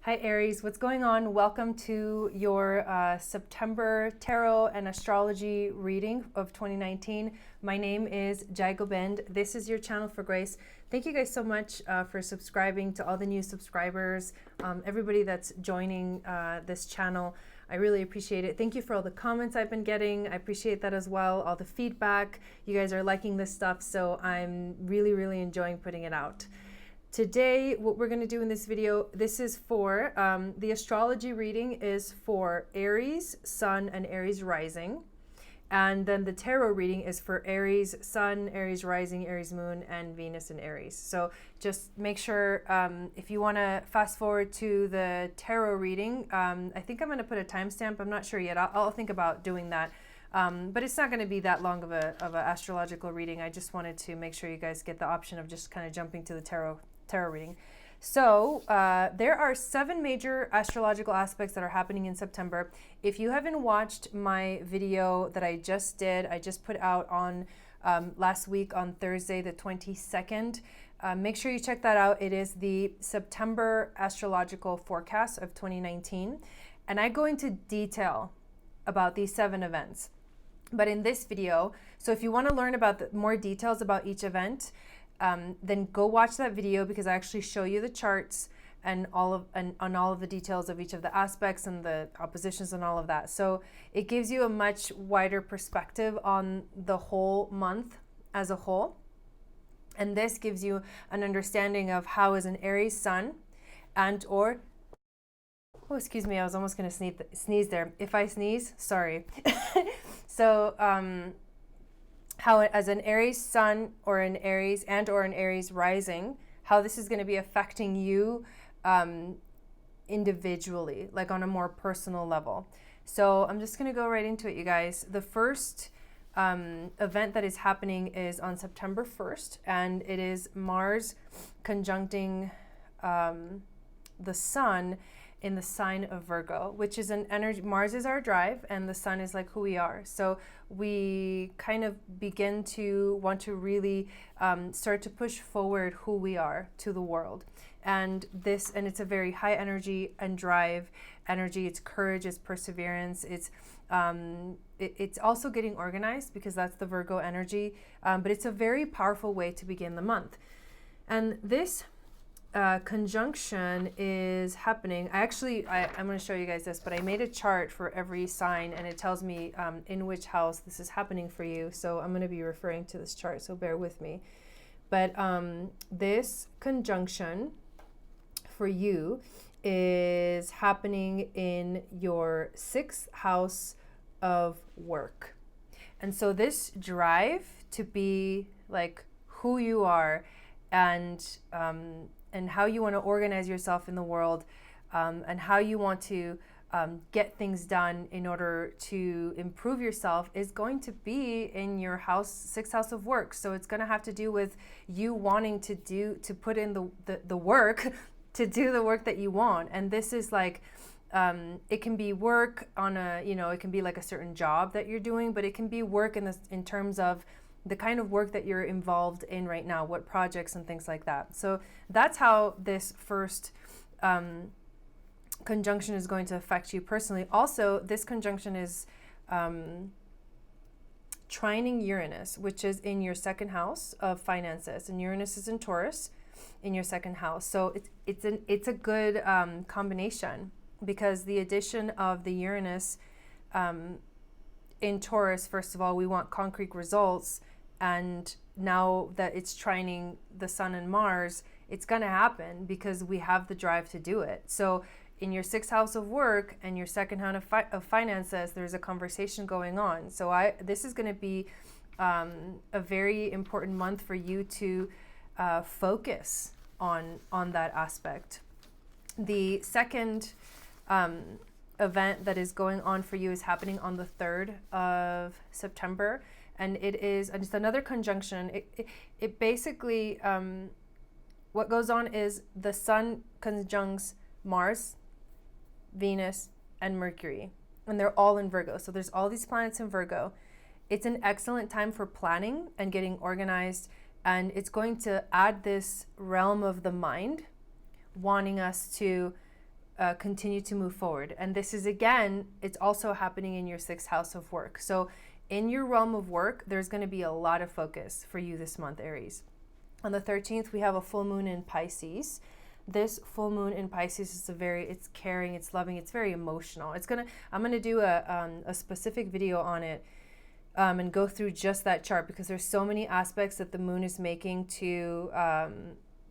Hi Aries, what's going on? Welcome to your September tarot and astrology reading of 2019. My name is Jai Gobind. This is your channel for grace. Thank you guys so much for subscribing, to all the new subscribers, everybody that's joining this channel. I really appreciate it. Thank you for all the comments I've been getting. I appreciate that as well. All the feedback. You guys are liking this stuff, so I'm really enjoying putting it out. Today, what we're going to do in this video, this is for, the astrology reading is for Aries, Sun, and Aries Rising. And then the tarot reading is for Aries, Sun, Aries Rising, Aries Moon, and Venus in Aries. So just make sure, if you want to fast forward to the tarot reading, I think I'm going to put a timestamp. I'm not sure yet. I'll think about doing that. But it's not going to be that long of a astrological reading. I just wanted to make sure you guys get the option of just kind of jumping to the tarot reading. So there are 7 major astrological aspects that are happening in September. If you haven't watched my video that I just did, I just put out on last week on Thursday the 22nd, make sure you check that out. It is the September astrological forecast of 2019, and I go into detail about these 7 events. But in this video, so if you want to learn about more details about each event, then go watch that video, because I actually show you the charts and on all of the details of each of the aspects and the oppositions and all of that. So it gives you a much wider perspective on the whole month as a whole. And this gives you an understanding of how is an Aries Sun and or, oh, excuse me, I was almost going to sneeze there. If I sneeze, sorry. So, how as an Aries Sun or an Aries and or an Aries Rising, how this is going to be affecting you individually, like on a more personal level. So I'm just going to go right into it, you guys. The first event that is happening is on September 1st, and it is Mars conjuncting the Sun in the sign of Virgo, which is an energy. Mars is our drive, and the Sun is like who we are. So we kind of begin to want to really start to push forward who we are to the world. And it's a very high energy and drive energy. It's courage, it's perseverance, it's also getting organized, because that's the Virgo energy. But it's a very powerful way to begin the month. And this conjunction is happening. I'm going to show you guys this, but I made a chart for every sign, and it tells me in which house this is happening for you. So I'm going to be referring to this chart, so bear with me. But this conjunction for you is happening in your 6th house of work. And so this drive to be like who you are, and how you want to organize yourself in the world, and how you want to get things done in order to improve yourself, is going to be in your 6th house of work. So it's going to have to do with you wanting to put in the work to do the work that you want. And this is like, it can be work on it can be like a certain job that you're doing, but it can be work in terms of the kind of work that you're involved in right now, what projects and things like that. So that's how this first conjunction is going to affect you personally. Also, this conjunction is trining Uranus, which is in your 2nd house of finances, and Uranus is in Taurus in your 2nd house. So it's a good combination, because the addition of the Uranus in Taurus, first of all, we want concrete results. And now that it's trining the Sun and Mars, it's going to happen because we have the drive to do it. So in your 6th house of work and your 2nd house of finances, there's a conversation going on. So this is going to be a very important month for you to focus on that aspect. The second event that is going on for you is happening on the 3rd of September. And it's another conjunction. It basically, what goes on is the Sun conjuncts Mars, Venus, and Mercury. And they're all in Virgo. So there's all these planets in Virgo. It's an excellent time for planning and getting organized. And it's going to add this realm of the mind, wanting us to continue to move forward. And this is, again, it's also happening in your 6th house of work. So in your realm of work, there's going to be a lot of focus for you this month, Aries. On the 13th, we have a full moon in Pisces. This full moon in Pisces is it's caring, it's loving, it's very emotional. I'm gonna do a specific video on it and go through just that chart, because there's so many aspects that the moon is making to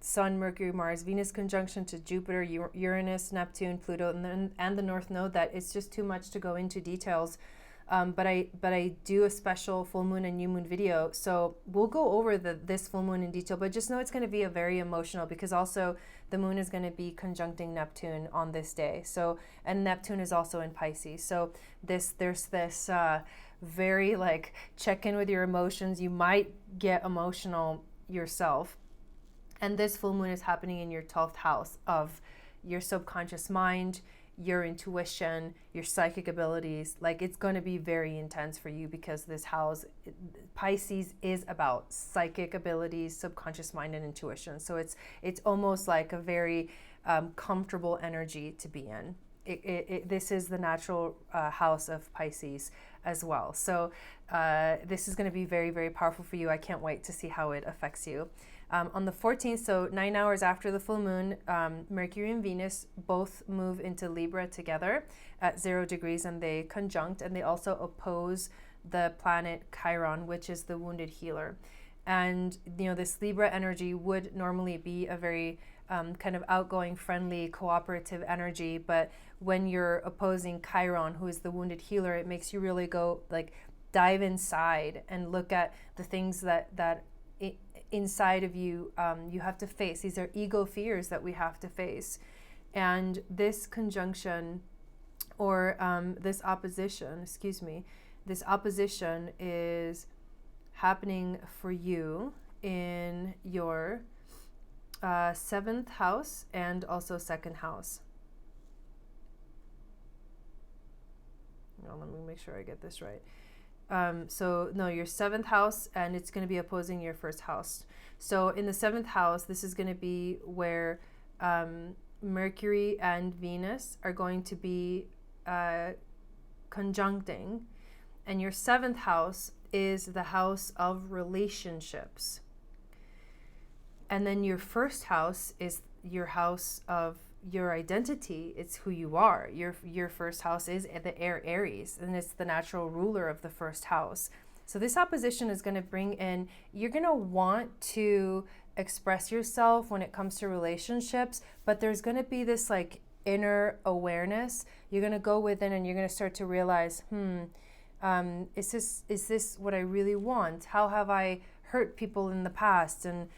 Sun, Mercury, Mars, Venus conjunction, to Jupiter, Uranus, Neptune, Pluto, and the North Node, that it's just too much to go into details. But I do a special full moon and new moon video, so we'll go over this full moon in detail. But just know it's going to be a very emotional, because also the moon is going to be conjuncting Neptune on this day. So, and Neptune is also in Pisces. So there's this very like, check in with your emotions. You might get emotional yourself. And this full moon is happening in your 12th house of your subconscious mind, your intuition, your psychic abilities. Like, it's going to be very intense for you, because this house, Pisces, is about psychic abilities, subconscious mind, and intuition. So it's almost like a very comfortable energy to be in. This is the natural house of Pisces as well. So this is going to be very, very powerful for you. I can't wait to see how it affects you. On the 14th, so 9 hours after the full moon, Mercury and Venus both move into Libra together at 0 degrees, and they conjunct, and they also oppose the planet Chiron, which is the wounded healer. And, you know, this Libra energy would normally be a very kind of outgoing, friendly, cooperative energy. But when you're opposing Chiron, who is the wounded healer, it makes you really go, like, dive inside and look at the things that inside of you, you have to face. These are ego fears that we have to face. And this conjunction, or this opposition is happening for you in your 7th house and also 2nd house. Now, let me make sure I get this right. So no, your 7th house, and it's going to be opposing your 1st house. So in the 7th house, this is going to be where Mercury and Venus are going to be conjuncting, and your 7th house is the house of relationships. And then your 1st house is your house of your identity. It's who you are. Your 1st house is the Aries, and it's the natural ruler of the 1st house. So this opposition is going to bring in, you're going to want to express yourself when it comes to relationships, but there's going to be this like inner awareness. You're going to go within, and you're going to start to realize, is this what I really want? How have I hurt people in the past? And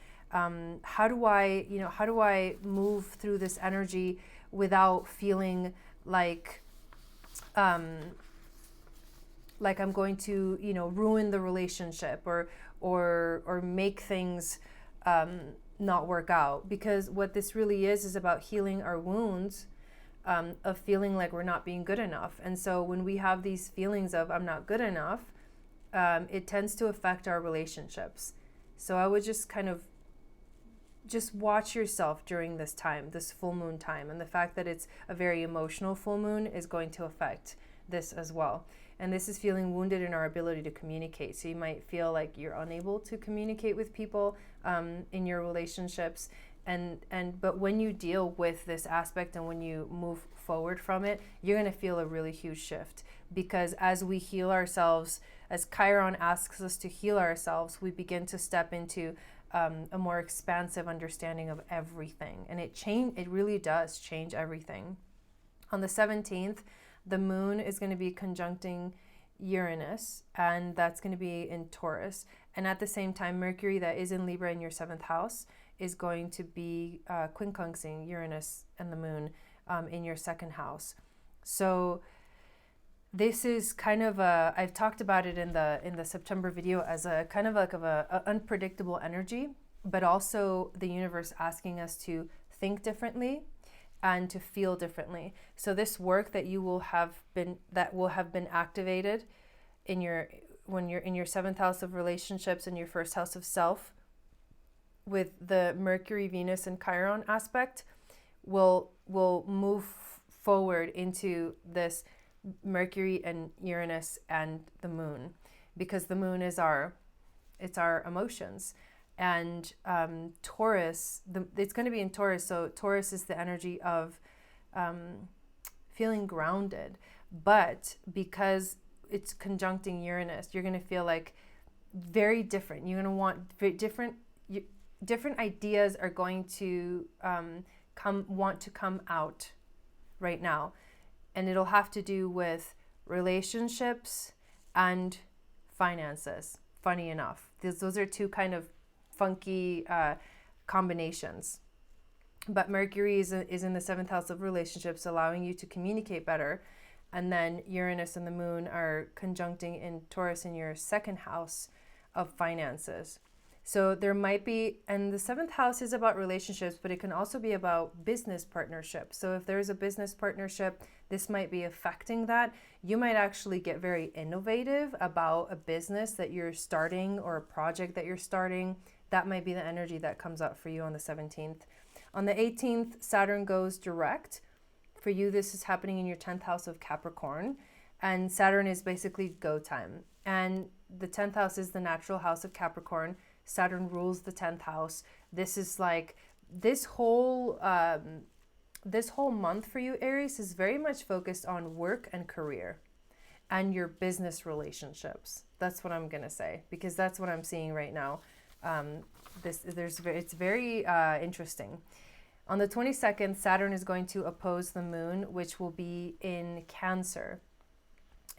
how do I move through this energy without feeling like I'm going to, ruin the relationship or make things not work out? Because what this really is about healing our wounds of feeling like we're not being good enough. And so when we have these feelings of I'm not good enough, it tends to affect our relationships. So I would just watch yourself during this time, this full moon time. And the fact that it's a very emotional full moon is going to affect this as well. And this is feeling wounded in our ability to communicate. So you might feel like you're unable to communicate with people in your relationships. But when you deal with this aspect and when you move forward from it, you're going to feel a really huge shift. Because as we heal ourselves, as Chiron asks us to heal ourselves, we begin to step into a more expansive understanding of everything. And it really does change everything. On the 17th, the moon is going to be conjuncting Uranus, and that's going to be in Taurus. And at the same time, Mercury, that is in Libra in your 7th house, is going to be quincunxing Uranus and the moon in your 2nd house. So this is kind of I've talked about it in the September video as a kind of like a unpredictable energy, but also the universe asking us to think differently and to feel differently. So this work that will have been activated when you're in your 7th house of relationships and your 1st house of self, with the Mercury, Venus, and Chiron aspect, will move forward into this Mercury and Uranus and the moon, because the moon is it's our emotions. And Taurus, it's going to be in Taurus, so Taurus is the energy of feeling grounded. But because it's conjuncting Uranus, you're going to feel like very different. You're going to want very different ideas are going to want to come out right now. And it'll have to do with relationships and finances. Funny enough, those are two kind of funky combinations. But Mercury is in the 7th house of relationships, allowing you to communicate better. And then Uranus and the moon are conjuncting in Taurus in your 2nd house of finances. So there might be, and the 7th house is about relationships, but it can also be about business partnerships. So if there's a business partnership, this might be affecting that. You might actually get very innovative about a business that you're starting or a project that you're starting. That might be the energy that comes out for you on the 17th. On the 18th, Saturn goes direct. For you, this is happening in your 10th house of Capricorn. And Saturn is basically go time. And the 10th house is the natural house of Capricorn. Saturn rules the 10th house. This is like this whole month for you, Aries, is very much focused on work and career and your business relationships. That's what I'm gonna say, because that's what I'm seeing right now. It's very interesting. On the 22nd, Saturn is going to oppose the moon, which will be in Cancer.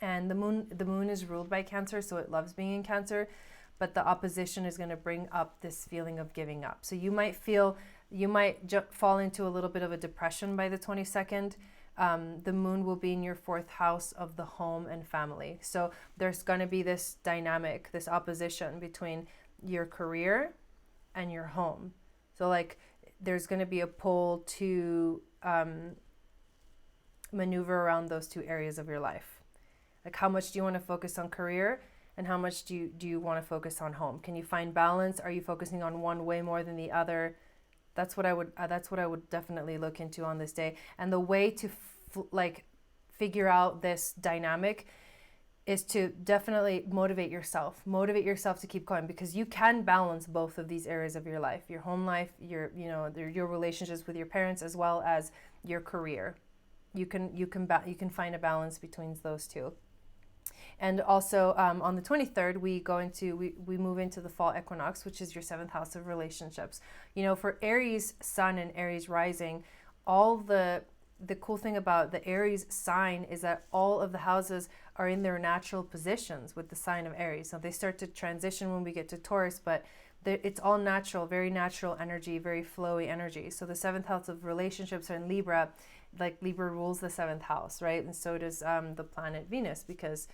And the moon is ruled by Cancer, so it loves being in Cancer. But the opposition is going to bring up this feeling of giving up. So you might fall into a little bit of a depression by the 22nd. The moon will be in your 4th house of the home and family. So there's going to be this dynamic, this opposition between your career and your home. So like there's going to be a pull to maneuver around those two areas of your life. Like how much do you want to focus on career? And how much do you want to focus on home? Can you find balance? Are you focusing on one way more than the other? That's what I would definitely look into on this day. And the way to figure out this dynamic is to definitely motivate yourself to keep going, because you can balance both of these areas of your life, your home life, your relationships with your parents, as well as your career. You can find a balance between those two. And also on the 23rd, we move into the fall equinox, which is your 7th house of relationships. For Aries sun and Aries rising, all the cool thing about the Aries sign is that all of the houses are in their natural positions with the sign of Aries. So they start to transition when we get to Taurus, but it's all natural, very natural energy, very flowy energy. So the 7th house of relationships are in Libra. Like Libra rules the 7th house, right? And so does the planet Venus, because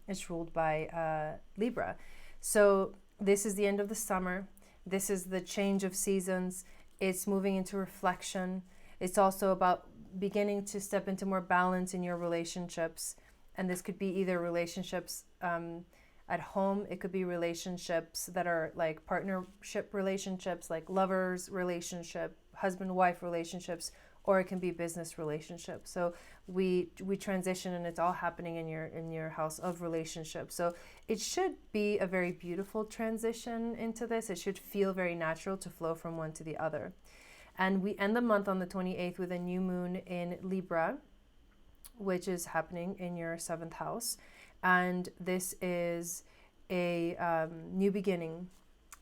it's ruled by Libra. So this is the end of the summer. This is the change of seasons. It's moving into reflection. It's also about beginning to step into more balance in your relationships. And this could be either relationships at home. It could be relationships that are like partnership relationships, like lovers relationship, husband-wife relationships, or it can be business relationships. So we transition, and it's all happening in your house of relationships. So it should be a very beautiful transition into this. It should feel very natural to flow from one to the other. And we end the month on the 28th with a new moon in Libra, which is happening in your 7th house. And this is a new beginning,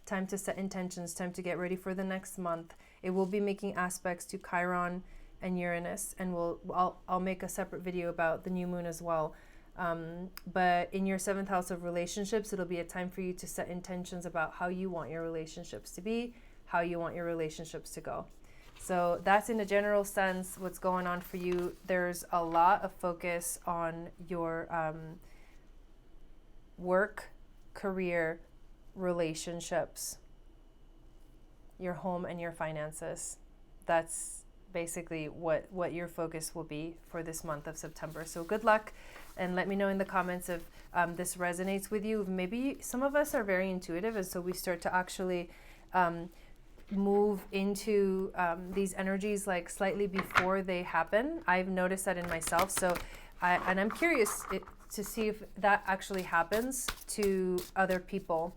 time to set intentions, time to get ready for the next month. It will be making aspects to Chiron and Uranus, and I'll make a separate video about the new moon as well. But in your 7th house of relationships, it'll be a time for you to set intentions about how you want your relationships to be, how you want your relationships to go. So that's in a general sense what's going on for you. There's a lot of focus on your work, career, relationships, your home, and your finances. That's basically what your focus will be for this month of September. So good luck, and let me know in the comments if this resonates with you. Maybe some of us are very intuitive, and so we start to actually move into these energies like slightly before they happen. I've noticed that in myself. So, I'm curious to see if that actually happens to other people,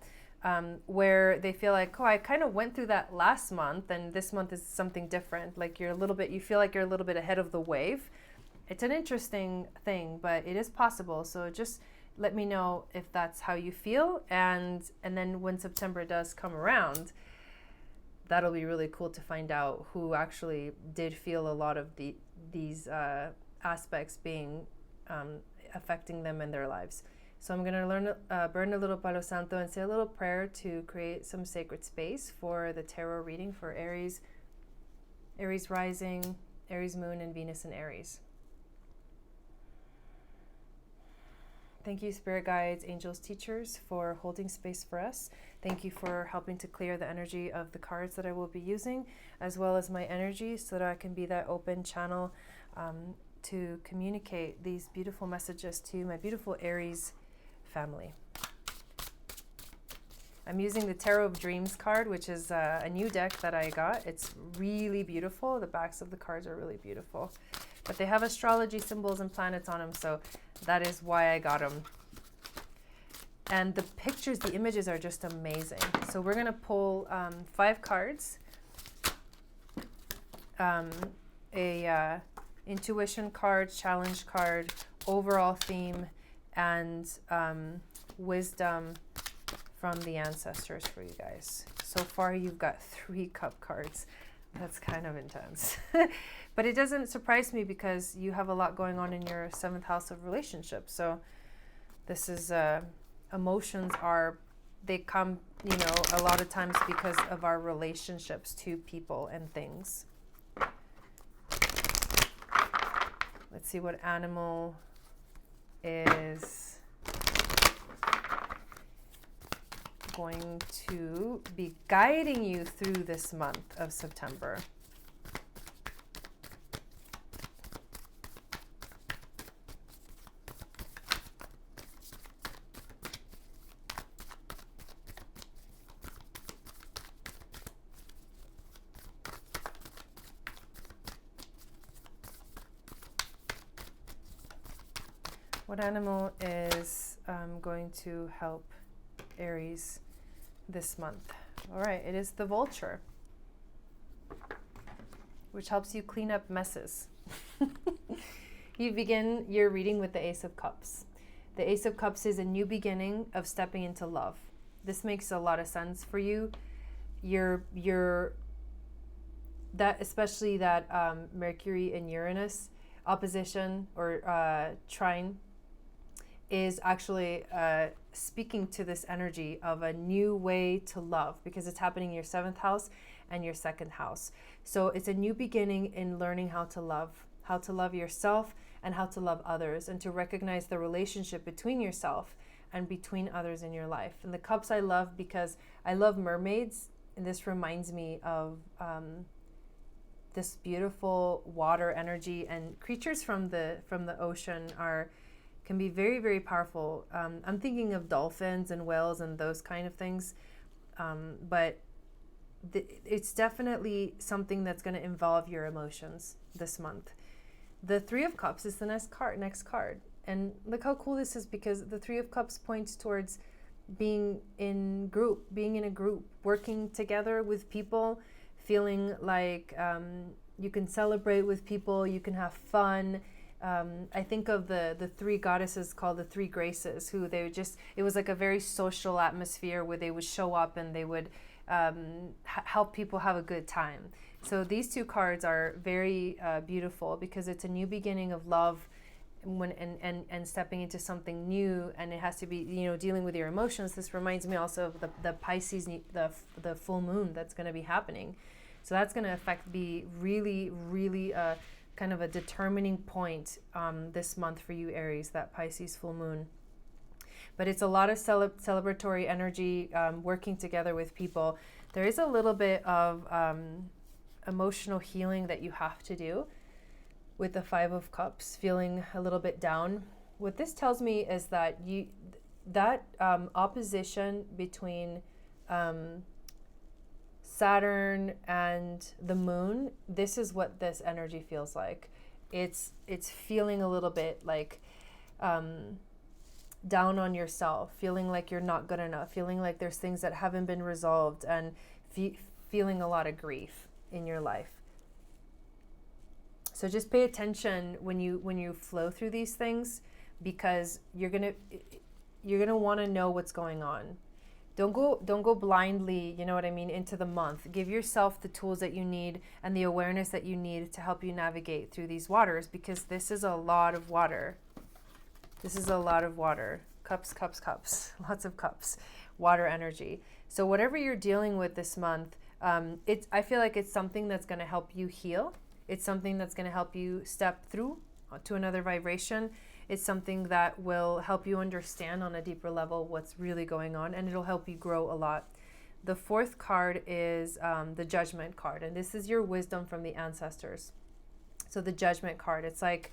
where they feel like, oh, I kind of went through that last month, and this month is something different. Like you feel like you're a little bit ahead of the wave. It's an interesting thing, but it is possible. So just let me know if that's how you feel, and then when September does come around, that'll be really cool to find out who actually did feel a lot of these aspects being affecting them in their lives. So I'm going to burn a little Palo Santo and say a little prayer to create some sacred space for the tarot reading for Aries, Aries rising, Aries moon, and Venus in Aries. Thank you, spirit guides, angels, teachers, for holding space for us. Thank you for helping to clear the energy of the cards that I will be using, as well as my energy, so that I can be that open channel to communicate these beautiful messages to my beautiful Aries family. I'm using the Tarot of Dreams card, which is a new deck that I got. It's really beautiful. The backs of the cards are really beautiful. But they have astrology symbols and planets on them, so that is why I got them. And the pictures, the images are just amazing. So we're going to pull 5 cards. A intuition card, challenge card, overall theme, and wisdom from the ancestors for you guys. So far you've got 3 cup cards. That's kind of intense. But it doesn't surprise me, because you have a lot going on in your 7th house of relationships. So this is emotions they come, a lot of times because of our relationships to people and things. Let's see what animal is going to be guiding you through this month of September. What animal is going to help Aries this month? All right, it is the vulture, which helps you clean up messes. You begin your reading with the Ace of Cups. The Ace of Cups is a new beginning of stepping into love. This makes a lot of sense for you. Especially that Mercury and Uranus opposition or trine is actually speaking to this energy of a new way to love, because it's happening in your 7th house and your 2nd house. So it's a new beginning in learning how to love yourself and how to love others, and to recognize the relationship between yourself and between others in your life. And the cups I love because I love mermaids, and this reminds me of this beautiful water energy, and creatures from the ocean can be very, very powerful. I'm thinking of dolphins and whales and those kind of things, but it's definitely something that's going to involve your emotions this month. The 3 of Cups is the next card. And look how cool this is, because the 3 of Cups points towards being in a group, working together with people, feeling like you can celebrate with people, you can have fun. I think of the 3 goddesses called the 3 Graces, who it was like a very social atmosphere where they would show up and they would help people have a good time. So these 2 cards are very beautiful, because it's a new beginning of love and stepping into something new, and it has to be, dealing with your emotions. This reminds me also of the Pisces, the full moon that's going to be happening. So that's going to be really, really kind of a determining point this month for you, Aries, that Pisces full moon. But it's a lot of celebratory energy, working together with people. There is a little bit of emotional healing that you have to do with the 5 of Cups, feeling a little bit down. What this tells me is that opposition between Saturn and the moon, this is what this energy feels like. It's feeling a little bit like down on yourself, feeling like you're not good enough, feeling like there's things that haven't been resolved, and feeling a lot of grief in your life. So just pay attention when you flow through these things, because you're gonna want to know what's going on. Don't go blindly, you know what I mean, into the month. Give yourself the tools that you need and the awareness that you need to help you navigate through these waters, because this is a lot of water. This is a lot of water. Cups, cups, cups. Lots of cups. Water energy. So whatever you're dealing with this month, I feel like it's something that's going to help you heal. It's something that's going to help you step through to another vibration. It's something that will help you understand on a deeper level what's really going on, and it'll help you grow a lot. The fourth card is the Judgment card, and this is your wisdom from the ancestors. So the Judgment card, it's like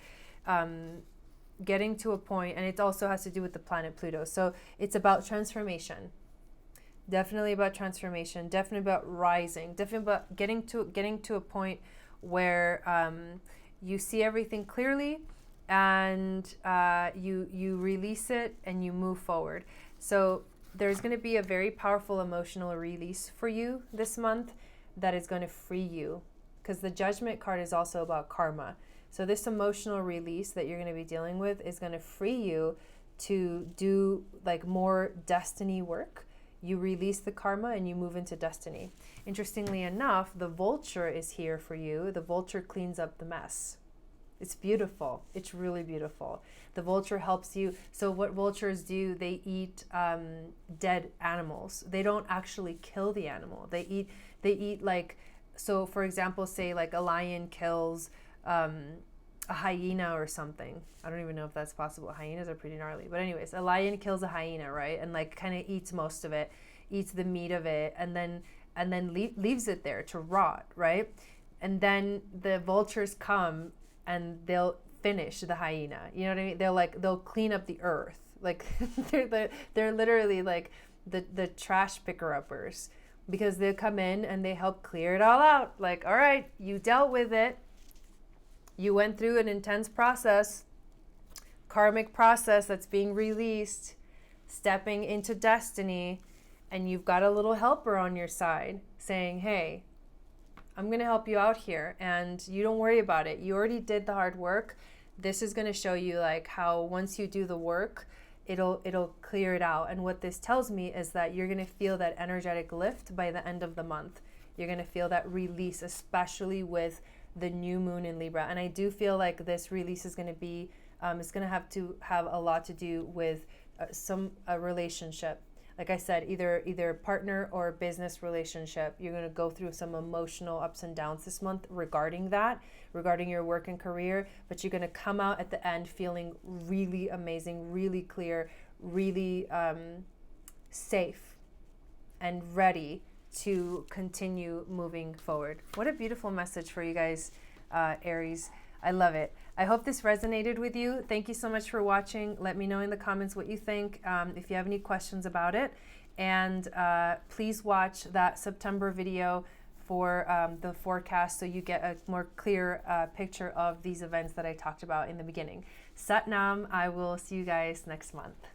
getting to a point, and it also has to do with the planet Pluto. So it's about transformation. Definitely about transformation. Definitely about rising. Definitely about getting to a point where you see everything clearly, and you release it and you move forward. So there's going to be a very powerful emotional release for you this month that is going to free you, because the Judgment card is also about karma. So this emotional release that you're going to be dealing with is going to free you to do like more destiny work. You release the karma and you move into destiny. Interestingly enough, the vulture is here for you. The vulture cleans up the mess. It's beautiful. It's really beautiful. The vulture helps you. So what vultures do, they eat dead animals. They don't actually kill the animal. They eat like, so for example, say like a lion kills a hyena or something. I don't even know if that's possible. Hyenas are pretty gnarly. But anyways, a lion kills a hyena, right? And like kind of eats most of it, eats the meat of it, and then leaves it there to rot, right? And then the vultures come and they'll finish the hyena. You know what I mean? They'll clean up the earth. Like they're literally like the trash picker-uppers, because they come in and they help clear it all out. Like, all right, you dealt with it. You went through an intense process, karmic process that's being released, stepping into destiny, and you've got a little helper on your side saying, hey, I'm going to help you out here, and you don't worry about it. You already did the hard work. This is going to show you like how once you do the work, it'll clear it out. And what this tells me is that you're going to feel that energetic lift by the end of the month. You're going to feel that release, especially with the new moon in Libra. And I do feel like this release is going to be, it's going to have a lot to do with a relationship. Like I said, either partner or business relationship. You're going to go through some emotional ups and downs this month regarding your work and career, but you're going to come out at the end feeling really amazing, really clear, really safe and ready to continue moving forward. What a beautiful message for you guys, Aries. I love it. I hope this resonated with you. Thank you so much for watching. Let me know in the comments what you think, if you have any questions about it. And please watch that September video for the forecast, so you get a more clear picture of these events that I talked about in the beginning. Sat Nam. I will see you guys next month.